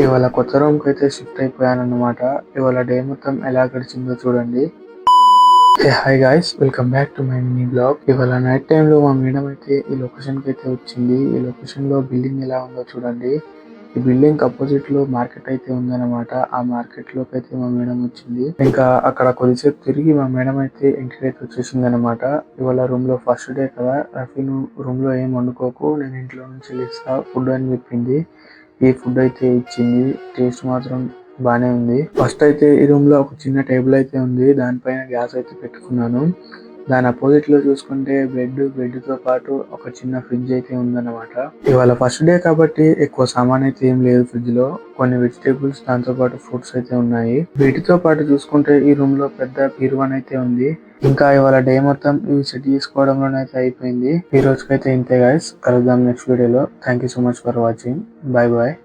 ఇవాళ కొత్త రూమ్ కి అయితే షిఫ్ట్ అయిపోయాను అనమాట. ఇవాళ డే మొత్తం ఎలా గడిచిందో చూడండి. Hi guys, welcome back to my mini blog. ఇవాళ నైట్ టైం లో మా మేడం అయితే ఈ లొకేషన్ కి అయితే వచ్చింది. ఈ లొకేషన్ లో బిల్డింగ్ ఎలా ఉందో చూడండి. ఈ బిల్డింగ్ అపోజిట్ లో మార్కెట్ అయితే ఉందన్నమాట. ఆ మార్కెట్ లోకి అయితే మా మేడం వచ్చింది. ఇంకా అక్కడ కొద్దిసేపు తిరిగి మా మేడం అయితే ఇంటికి అయితే వచ్చేసింది అనమాట. ఇవాళ రూమ్ లో ఫస్ట్ డే కదా, రఫీ నువ్వు రూమ్ లో ఏం వండుకోకు, నేను ఇంట్లో నుంచి ఇస్తా ఫుడ్ అని చెప్పింది. ఈ ఫుడ్ అయితే ఇచ్చింది. టేస్ట్ మాత్రం బానే ఉంది. ఫస్ట్ అయితే ఈ రూమ్ లో ఒక చిన్న టేబుల్ అయితే ఉంది. దానిపైన గ్యాస్ అయితే పెట్టుకున్నాను. దాని అపోజిట్ లో చూసుకుంటే బెడ్ తో పాటు ఒక చిన్న ఫ్రిడ్జ్ అయితే ఉందన్నమాట. ఇవాళ ఫస్ట్ డే కాబట్టి ఎక్కువ సామాన్ అయితే ఏం లేదు ఫ్రిడ్జ్ లో. కొన్ని వెజిటేబుల్స్, దాంతో పాటు ఫ్రూట్స్ అయితే ఉన్నాయి. వీటితో పాటు చూసుకుంటే ఈ రూమ్ లో పెద్ద బీరువాన్ అయితే ఉంది. ఇంకా ఇవాళ డే మొత్తం ఇవి సెట్ చేసుకోవడంలోనైతే అయిపోయింది. ఈ రోజుకైతే ఇంతే గైస్, కలుద్దాం నెక్స్ట్ వీడియోలో. Thank you so much for watching. Bye bye.